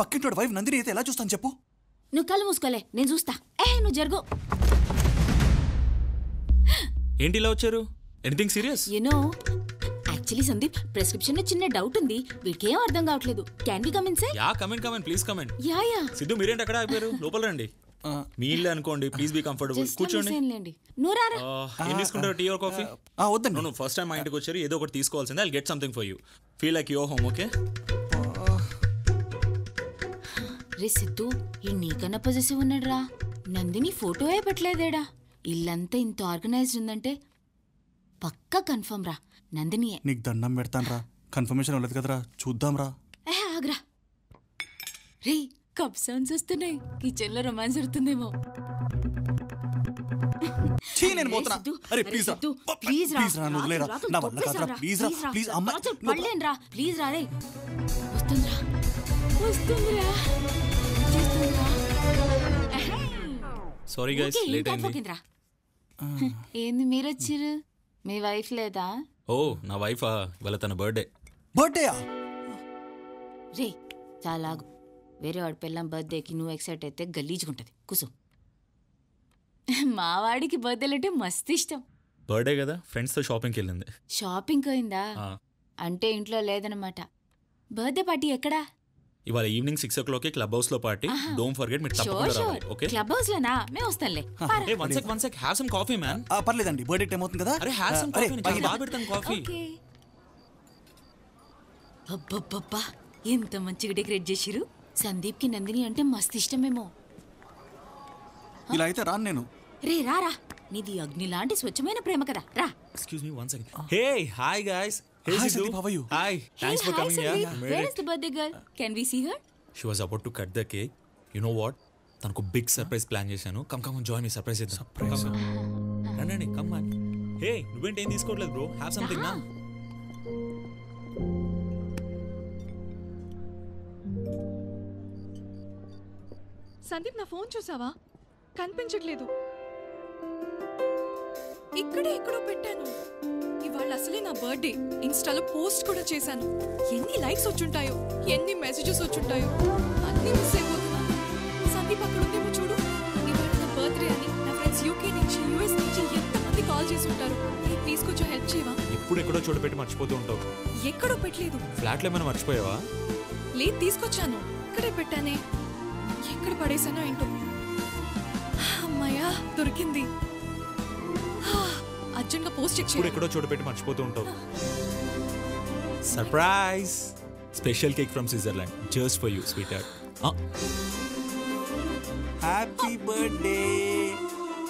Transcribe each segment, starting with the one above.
పక్కింటోడు wife Nandini అయితే ఎలా చూస్తాను చెప్పు? నువ్వు కళ్ళు మూసుకోలే, నేను చూస్తా. నువ్వు జరుగు. ఏంటి ఇలా వచ్చారు? Anything serious? Actually Sandeep, prescription లో చిన్న డౌట్ ఉంది. వీడికి ఏం అర్థం కావట్లేదు. Can we come in sir? Yeah, come in please come in. Yeah. Siddhu మీరేంటి అక్కడ ఆగిపోయారు? లోపల రండి. మీ ఇల్లు అనుకోండి, ప్లీజ్ బీ కంఫర్టబుల్. కూర్చోండి. ఏం తీసుకుంటారు, టీ ఆర్ కాఫీ? వద్దండి. నువ్వు ఫస్ట్ టైం మా ఇంటికి వచ్చారు, ఏదో ఒకటి తీసుకోవాల్సిందే. I'll get something for you. Feel like your home. Okay? రే సిద్ధు, ఈ నీకన్నా పొజెసివ్ ఉన్నాడురా. నందిని ఫోటోయే పెట్టలేదేడా. ఇల్లంతా ఇంత ఆర్గనైజ్డ్ ఉందంటే పక్కా కన్ఫర్మ్ రా, నందిని. నీకు దండం పెడతాను రా, కన్ఫర్మేషన్ అవ్వలేదు కదరా, చూద్దాం రా. ఆగ్రా రే, కప్ సౌండ్స్ వస్తున్నాయి. కిచెన్ లో రొమాన్స్ జరుగుతుందేమో. నేను పోతున్నా. అరే ప్లీజ్ రా, ప్లీజ్ రా, వదిలేరా. నా వల్ల కాదురా, ప్లీజ్ రా, ప్లీజ్ అమ్మ. పడలేనురా, ప్లీజ్ రా. రే వస్తుందిరా. సారీ గైస్, లేట్ అయింది. ఏంది మీరు వచ్చిర్రు? మీ వైఫ్ లేదా? ఓ, నా వైఫా? ఇవాళ తన బర్త్డే. బర్త్డేయా? రే చాలా వేరే వాడి పిల్లం బర్త్డేకి నువ్వు ఎక్సైట్ అయితే గలీజుకుంటది. కూసు. మా వాడికి బర్త్డేలు అంటే మస్తు ఇష్టం. బర్త్డే కదా, ఫ్రెండ్స్ తో షాపింగ్కి వెళ్ళింది. షాపింగ్ అయిందా? అంటే ఇంట్లో లేదనమాట. బర్త్డే పార్టీ ఎక్కడా? ఇవాళ ఈవినింగ్ 6 o'clock క్లబ్ హౌస్ లో పార్టీ. డోంట్ ఫర్గెట్, మీరు తప్పకుండా రావాలి. ఓకే? క్లబ్ హౌస్ లోనా? మేము వస్తాంలే. A one sec have some coffee man. పర్లేదండి, బర్త్డే టైం అవుతుంది కదా. అరే హ్యావ్ సమ్ కాఫీ, నేను బాగా పెడతాను కాఫీ. అబ్బబ్బబ్బా, ఎంత మంచిగా డెకరేట్ చేసిరు. సందీప్ కి నందిని అంటే మస్తు ఇష్టమేమో. ఇలా అయితే రాను నేను. రే రారా, నీది అగ్ని లాంటి స్వచ్ఛమైన ప్రేమ కదా, రా. Excuse me 1 second. Hey hi guys. Hey Sandeep, how are you? Hi, thanks for coming here. Where is the birthday girl? Can we see her? She was about to cut the cake. You know what? తనకు big surprise plan చేశాను. Come join me. Surprise చేద్దాం. Surprise రండి, come man. హే, నువ్వేంటి ఏం తీసుకోవట్లేదు bro? Have something నా. సందీప్, నా phone చూసావా? కనిపించట్లేదు. ఇక్కడే ఎక్కడో పెట్టాను. ఇవాళ అసలే నా బర్త్డే. ఇన్స్టాలో పోస్ట్ కూడా చేశాను. ఎన్ని లైక్స్ వచ్చుంటాయో, ఎన్ని మెసేజెస్ వచ్చుంటాయో, అన్నీ మిస్ అయిపోతున్నా. సందీప్ అక్కడ ఉందేమో చూడు. ఇవాళ నా బర్త్డే అని నా ఫ్రెండ్స్ యూకే నుంచి, యూఎస్ నుంచి ఎంతమంది కాల్ చేసి ఉంటారు. ప్లీజ్ కొంచెం హెల్ప్ చేయవా? ఇప్పుడు ఎక్కడో చోటు పెట్టి మర్చిపోతూ ఉంటావు. ఎక్కడో పెట్టలేదు. ఫ్లాట్లో ఏమైనా మర్చిపోయావా? లేదు, తీసుకొచ్చాను. ఇక్కడే పెట్టానే. ఎక్కడ పడేసానో ఏంటో. అమ్మాయ్యా, దొరికింది. అర్జెంట్ గా పోస్ట్ చెక్ ఇప్పుడు ఎక్కడో చోటు పెట్టి మర్చిపోతూ ఉంటావు. Surprise! Special cake from Switzerland, just for you sweet heart. Happy birthday.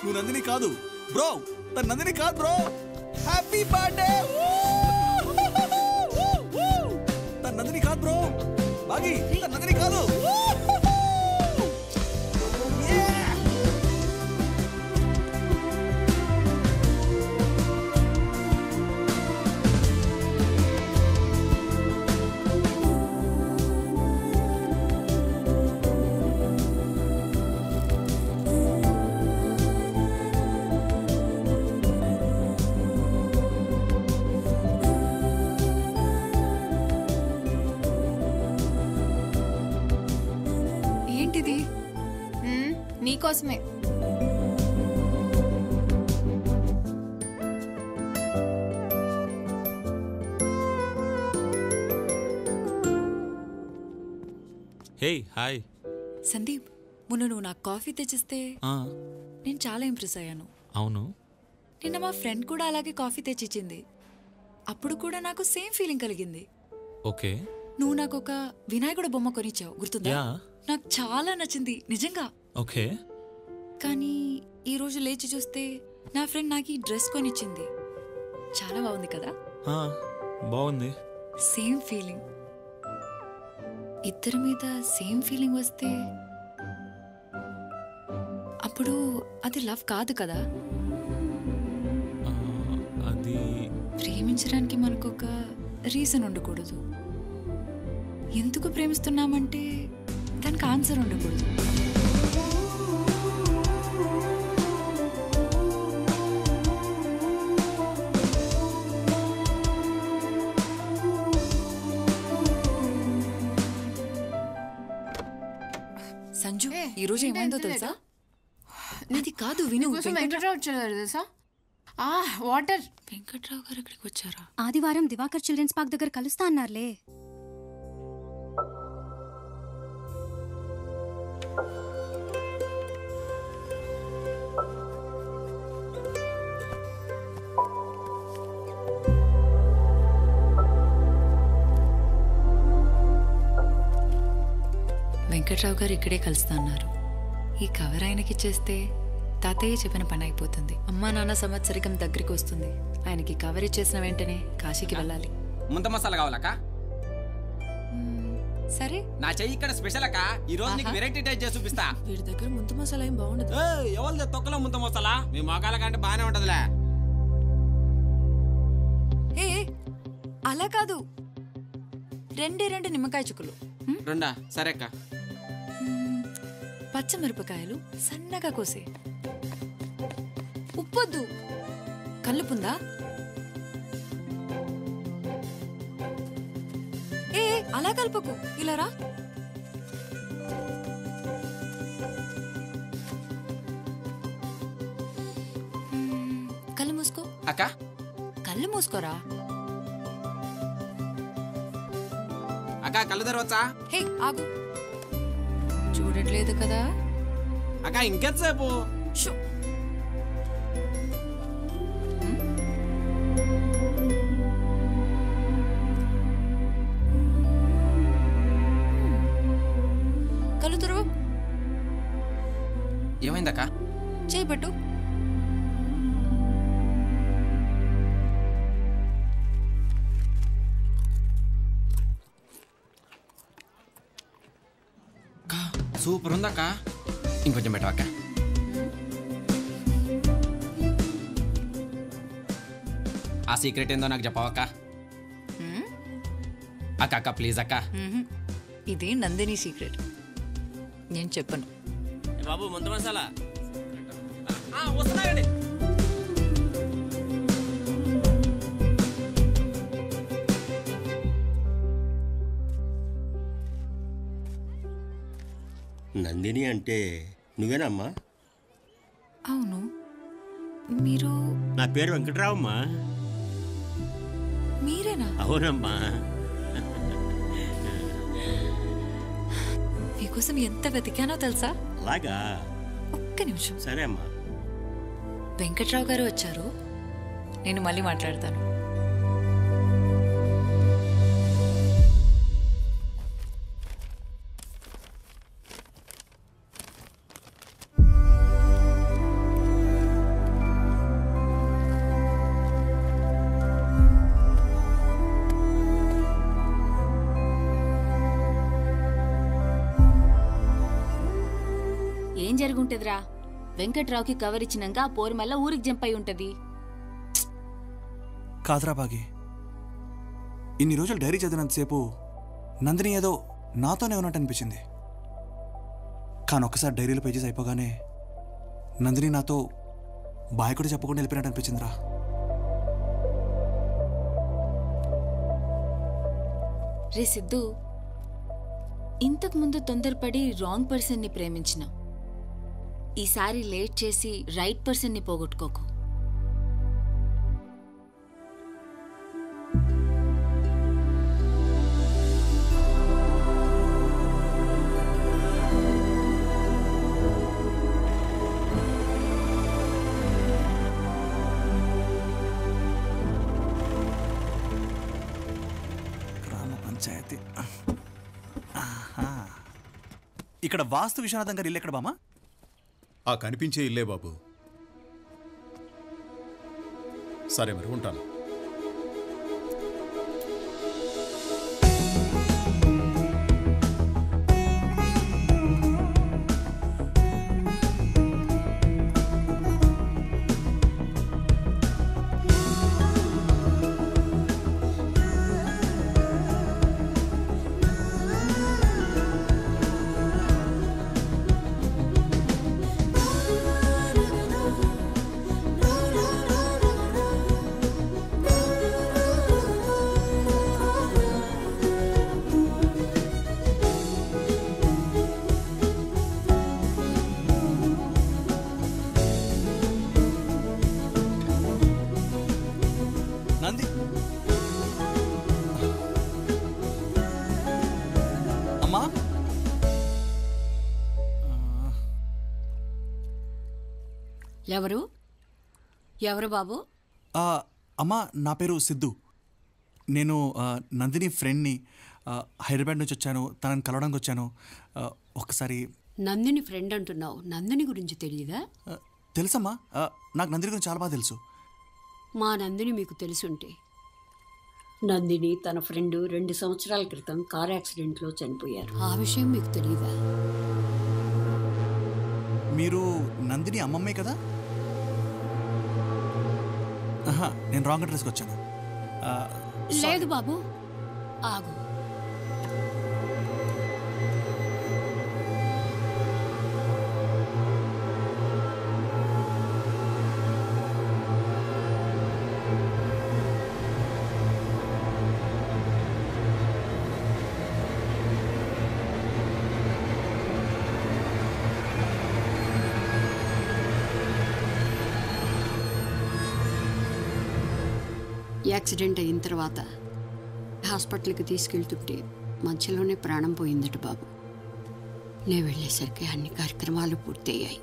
నువ్వు నందిని కాదు బ్రో, తన నందిని కాదు బ్రో. Happy birthday. తన నందిని కాదు బ్రో. బాగి, తన నందిని కాదు. నీకోసమే. Hey hi. సందీప్, మొన్న నువ్వు నాకు కాఫీ తెచ్చిస్తే నేను చాలా ఇంప్రెస్ అయ్యాను. అవును. నిన్న మా ఫ్రెండ్ కూడా అలాగే కాఫీ తెచ్చిచ్చింది. అప్పుడు కూడా నాకు సేమ్ ఫీలింగ్ కలిగింది. ఓకే. నువ్వు నాకు ఒక వినాయకుడు బొమ్మ కొనిచ్చావు, గుర్తుందా? నాకు చాలా నచ్చింది నిజంగా. ఓకే. కానీ ఈ రోజు లేచి చూస్తే నా ఫ్రెండ్ నాకు ఈ డ్రెస్ కొనిచ్చింది. చాలా బాగుంది కదా? బాగుంది. Same feeling. ఇద్దరి మీద సేమ్ ఫీలింగ్ వస్తే అప్పుడు అది లవ్ కాదు కదా? అది ప్రేమించడానికి మనకు ఒక రీజన్ ఉండకూడదు. ఎందుకు ప్రేమిస్తున్నామంటే దానికి ఆన్సర్ ఉండకూడదు. సంజు ఈ రోజు ఏమైందో తెలుసా? నీది కాదు, విను. వెంకట్రావు వచ్చారు తెలుసా? వాటర్. వెంకట్రావు గారు ఇక్కడికి వచ్చారా? ఆదివారం దివాకర్ చిల్డ్రన్స్ పార్క్ దగ్గర కలుస్తా అన్నారులే. వెంకట్రావు గారు ఇక్కడే కలుస్తా అన్నారు. ఈ కవర్ ఆయనకి ఇచ్చేస్తే తాతయ్య చెప్పిన పని అయిపోతుంది. అమ్మా నాన్న సంవత్సరికం దగ్గరికి వస్తుంది. ఆయనకి కవర్ ఇచ్చేసిన వెంటనే కాశీకి వెళ్ళాలి. ముంత మసాలా కావాలక్క? సరే, నా చెయ్యి ఇక్కడ స్పెషల్ అక్క. ఈ రోజు నీకు వెరైటీ టైప్ చేసి చూపిస్తా. వీడి దగ్గర ముంత మసాలా ఏం బాగుండదు. ఎవరిది తొక్కలో ముంత మసాలా? మీ మొగాల కంటే బానే ఉంటదిలే. ఏ అలా కాదు, 2 నిమ్మకాయ చుక్కలు. రెండా? సరే అక్క. పచ్చమిరపకాయలు సన్నగా కోసే. ఉప్పొద్దు. కల్లుపుందా? ఏ అలా కలుపుకు, ఇలా రా. కళ్ళు మూసుకో. అక్క కళ్ళు మూసుకోరా. అక్క కళ్ళు తెరవచ్చా? హే ఆగు, చూడట్లేదు కదా? అక్క ఇంకెంతసేపు? షో. కళ్ళు తెరవు. ఏమైందక్క? చేయి పట్టు. సూపర్ ఉందక్క. ఇంకొంచెం పెట్టవక్క. ఆ సీక్రెట్ ఏందో నాకు చెప్పవక్క. అక్క అక్క ప్లీజ్ అక్క. ఇది నందిని సీక్రెట్, నేను చెప్పను. బాబు ముందు మసాలా వస్తున్నాయండి. నందిని అంటే నువ్వేనమ్మా? అవును, మీరు? నా పేరు వెంకట్రావమ్మా. మీరేనా? అవునమ్మా. మీకోసం ఎంత వెతికానో తెలుసా? అలాగా? ఒక్క నిమిషం. సరే అమ్మా. వెంకట్రావు గారు వచ్చారు, నేను మళ్ళీ మాట్లాడతాను. ఏం జరుగుంటదిరా? వెంకట్రావుకి కవర్ ఇచ్చినాక ఆ పోరు మళ్ళా ఊరికి జంప్ అయి ఉంటది. కాదురా బాగి, ఇన్ని రోజులు డైరీ చదివినంతసేపు నందిని ఏదో నాతోనే ఉన్నట్టు అనిపించింది. కానీ ఒక్కసారి డైరీలో పేజెస్ అయిపోగానే నందిని నాతో బాయ్ కూడా చెప్పకుండా వెళ్ళిపోయినట్టు అనిపించిందిరా. రే సిద్ధు, ఇంతకు ముందు తొందరపడి రాంగ్ పర్సన్ని ప్రేమించిన, ఈసారి లేట్ చేసి రైట్ పర్సన్ని పోగొట్టుకోకు. గ్రామ పంచాయతీ. ఇక్కడ వాస్తు విశ్వనాథం గారి ఇల్లు ఎక్కడ బామా? ఆ కనిపించే ఇల్లే బాబు. సరే మరి ఉంటాను. అమ్మా ఎవరు ఎవరు బాబు? అమ్మా నా పేరు సిద్ధు. నేను నందిని ఫ్రెండ్ని. హైదరాబాద్ నుంచి వచ్చాను, తనని కలవడానికి వచ్చాను. ఒకసారి నందిని ఫ్రెండ్ అంటున్నావు, నందిని గురించి తెలియదా? తెలుసమ్మా, నాకు నందిని గురించి చాలా బాగా తెలుసు. మా నందిని మీకు తెలుసుంటే, నందిని తన ఫ్రెండ్ 2 సంవత్సరాల క్రితం కార్ యాక్సిడెంట్లో చనిపోయారు. ఆ విషయం మీకు తెలియదా? మీరు నందిని అమ్మమ్మే కదా? నేను రాంగ్ అడ్రస్కి వచ్చాను. లేదు బాబు, ఆగు. యాక్సిడెంట్ అయిన తర్వాత హాస్పిటల్కి తీసుకెళ్తుంటే మధ్యలోనే ప్రాణం పోయిందట బాబు. నేను వెళ్ళేసరికి అన్ని కార్యక్రమాలు పూర్తయ్యాయి.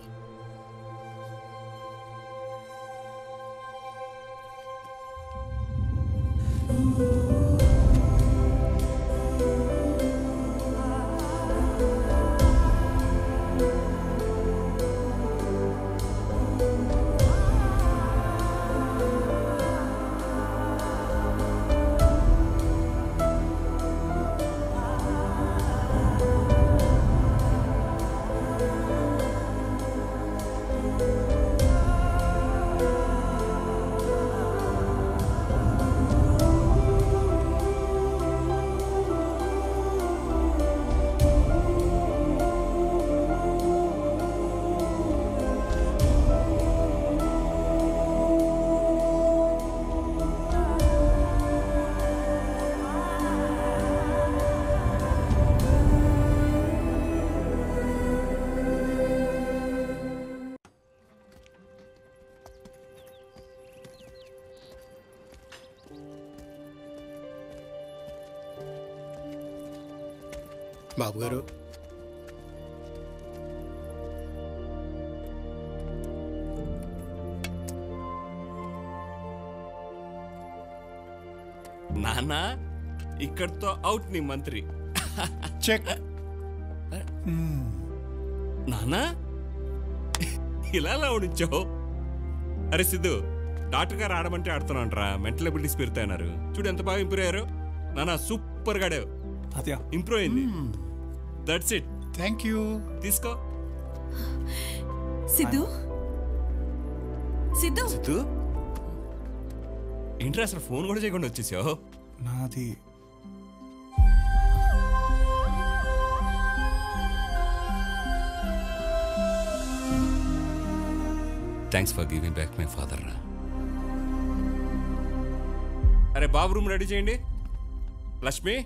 బాబు గారు, నానా ఇక్కడితో అవుట్ నీ మంత్రి. చెక్. నానా ఇలా ఉంచావు? అరే సిద్ధు, డాక్టర్ గారు ఆడమంటే ఆడుతున్నాంట్రా, మెంటల్ అబిలిటీస్ పెరుగుతాయన్నారు. చూడు ఎంత బాగా ఇంప్రూవ్ అయ్యారు. నానా సూపర్ గాడావు, ఇంప్రూవ్ అయింది. That's it. Thank you. తీసుకో. సిద్ధు సిద్ధు సిద్ధు ఏంట్రా అసలు ఫోన్ కూడా చేయకుండా వచ్చేసావు? నాది thanks for giving back my father రా. అరే బాబు రూమ్ రెడీ చేయండి. లక్ష్మి